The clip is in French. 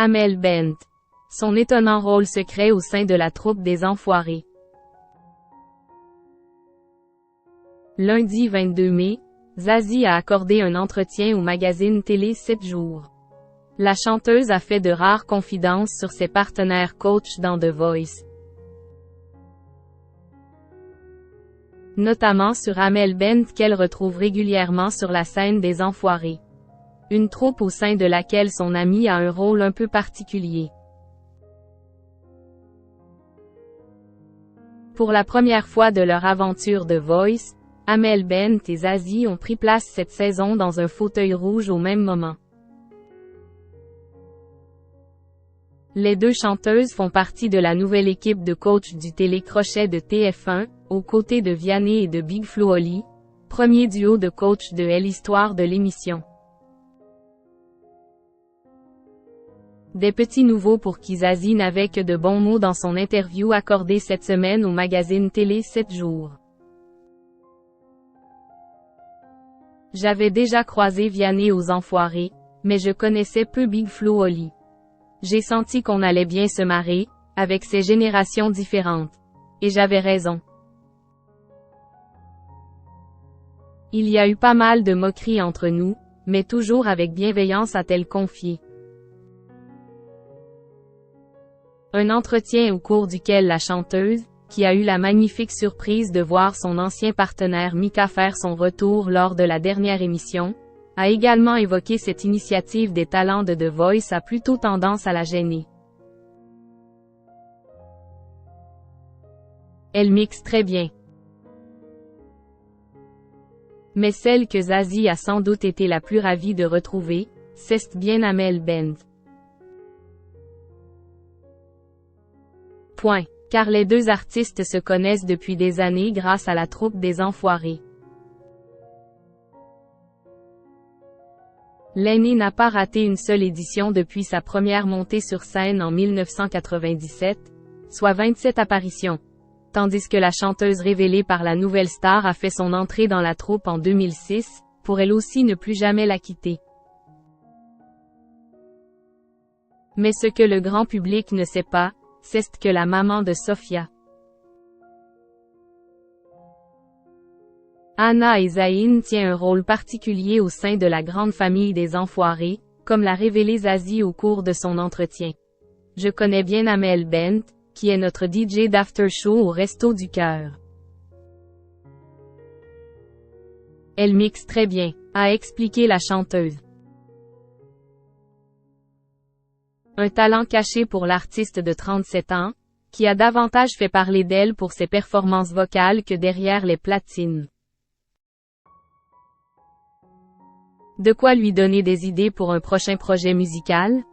Amel Bent. Son étonnant rôle secret au sein de la troupe des Enfoirés. Lundi 22 mai, Zazie a accordé un entretien au magazine télé 7 jours. La chanteuse a fait de rares confidences sur ses partenaires coach dans The Voice. Notamment sur Amel Bent qu'elle retrouve régulièrement sur la scène des Enfoirés. Une troupe au sein de laquelle son amie a un rôle un peu particulier. Pour la première fois de leur aventure The Voice, Amel Bent et Zazie ont pris place cette saison dans un fauteuil rouge au même moment. Les deux chanteuses font partie de la nouvelle équipe de coach du télécrochet de TF1, aux côtés de Vianney et de Big Flo Oli, premier duo de coach de l'histoire de l'émission. Des petits nouveaux pour qui Zazie n'avait que de bons mots dans son interview accordée cette semaine au magazine télé 7 jours. J'avais déjà croisé Vianney aux Enfoirés, mais je connaissais peu Big Flo Oli. J'ai senti qu'on allait bien se marrer, avec ces générations différentes. Et j'avais raison. Il y a eu pas mal de moqueries entre nous, mais toujours avec bienveillance, a-t-elle confié. Un entretien au cours duquel la chanteuse, qui a eu la magnifique surprise de voir son ancien partenaire Mika faire son retour lors de la dernière émission, a également évoqué cette initiative des talents de The Voice a plutôt tendance à la gêner. Elle mixe très bien. Mais celle que Zazie a sans doute été la plus ravie de retrouver, c'est bien Amel Bent. Point. Car les deux artistes se connaissent depuis des années grâce à la troupe des Enfoirés. L'aîné n'a pas raté une seule édition depuis sa première montée sur scène en 1997, soit 27 apparitions. Tandis que la chanteuse révélée par la nouvelle star a fait son entrée dans la troupe en 2006, pour elle aussi ne plus jamais la quitter. Mais ce que le grand public ne sait pas, c'est que la maman de Sofia, Anna Ezaïn, tient un rôle particulier au sein de la grande famille des Enfoirés, comme l'a révélé Zazie au cours de son entretien. Je connais bien Amel Bent, qui est notre DJ d'after show au Resto du Cœur. Elle mixe très bien, a expliqué la chanteuse. Un talent caché pour l'artiste de 37 ans, qui a davantage fait parler d'elle pour ses performances vocales que derrière les platines. De quoi lui donner des idées pour un prochain projet musical?